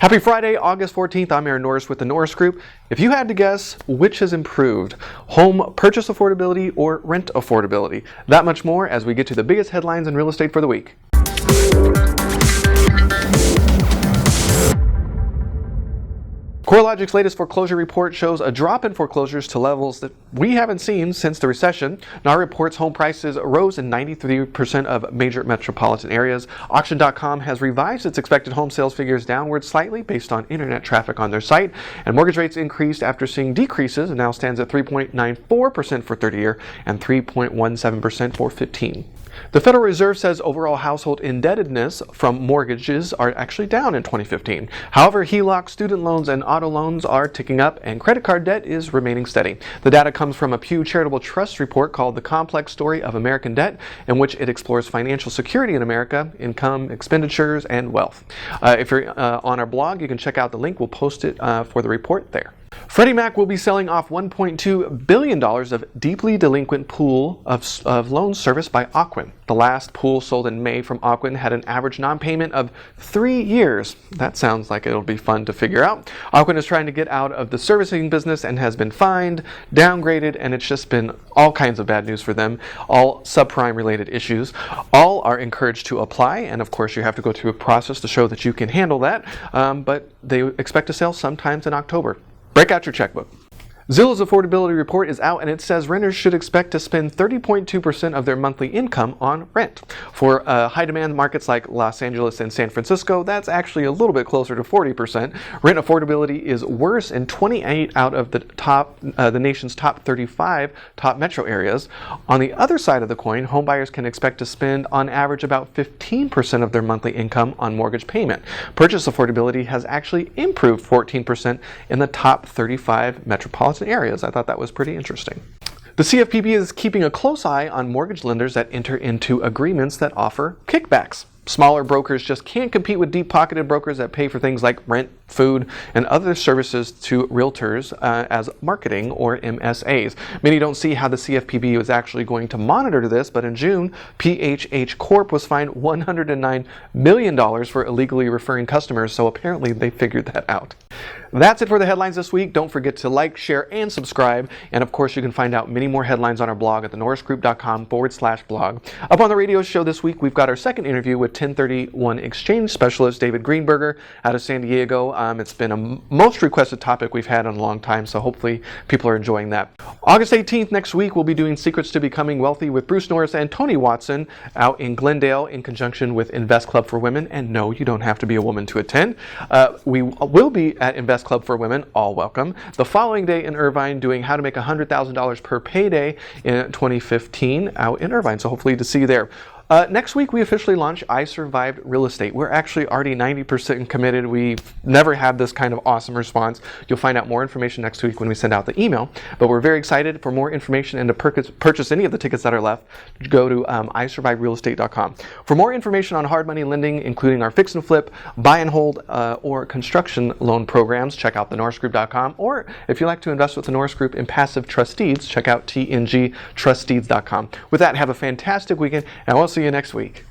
Happy Friday, August 14th. I'm Aaron Norris with the Norris Group. If you had to guess which has improved, home purchase affordability or rent affordability, that much more as we get to the biggest headlines in real estate for the week. CoreLogic's latest foreclosure report shows a drop in foreclosures to levels that we haven't seen since the recession. NAR reports home prices rose in 93% of major metropolitan areas. Auction.com has revised its expected home sales figures downward slightly based on internet traffic on their site. And mortgage rates increased after seeing decreases and now stands at 3.94% for 30-year and 3.17% for 15. The Federal Reserve says overall household indebtedness from mortgages are actually down in 2015. However, HELOC, student loans, and auto loans are ticking up, and credit card debt is remaining steady. The data comes from a Pew Charitable Trust report called The Complex Story of American Debt, in which it explores financial security in America, income, expenditures, and wealth. If you're on our blog, you can check out the link. We'll post it for the report there. Freddie Mac will be selling off $1.2 billion of deeply delinquent pool of loans serviced by Ocwen. The last pool sold in May from Ocwen had an average non-payment of 3 years. That sounds like it'll be fun to figure out. Ocwen is trying to get out of the servicing business and has been fined, downgraded, and it's just been all kinds of bad news for them, all subprime related issues. All are encouraged to apply, and of course you have to go through a process to show that you can handle that, but they expect to sell sometimes in October. Break out your checkbook. Zillow's affordability report is out, and it says renters should expect to spend 30.2% of their monthly income on rent. For high-demand markets like Los Angeles and San Francisco, that's actually a little bit closer to 40%. Rent affordability is worse in 28 out of the nation's top 35 top metro areas. On the other side of the coin, homebuyers can expect to spend on average about 15% of their monthly income on mortgage payment. Purchase affordability has actually improved 14% in the top 35 metropolitan areas. I thought that was pretty interesting. The CFPB is keeping a close eye on mortgage lenders that enter into agreements that offer kickbacks. Smaller brokers just can't compete with deep-pocketed brokers that pay for things like rent, food, and other services to realtors as marketing or MSAs. Many don't see how the CFPB is actually going to monitor this, but in June, PHH Corp was fined $109 million for illegally referring customers, so apparently they figured that out. That's it for the headlines this week. Don't forget to like, share, and subscribe. And of course, you can find out many more headlines on our blog at thenorrisgroup.com/blog. Up on the radio show this week, we've got our second interview with 1031 exchange specialist David Greenberger out of San Diego. It's been a most requested topic we've had in a long time, so hopefully people are enjoying that. August 18th next week, we'll be doing Secrets to Becoming Wealthy with Bruce Norris and Tony Watson out in Glendale in conjunction with Invest Club for Women. And no, you don't have to be a woman to attend. We will be at Invest Club for Women, all welcome. The following day in Irvine, doing how to make $100,000 per payday in 2015 out in Irvine. So hopefully to see you there. Next week, we officially launch I Survived Real Estate. We're actually already 90% committed. We've never had this kind of awesome response. You'll find out more information next week when we send out the email. But we're very excited. For more information and to purchase any of the tickets that are left, go to isurviverealestate.com. For more information on hard money lending, including our fix and flip, buy and hold, or construction loan programs, check out thenorrisgroup.com. Or if you like to invest with the Norris Group in passive trust deeds, check out TNG trustdeeds.com. With that, have a fantastic weekend, and we'll see you next week.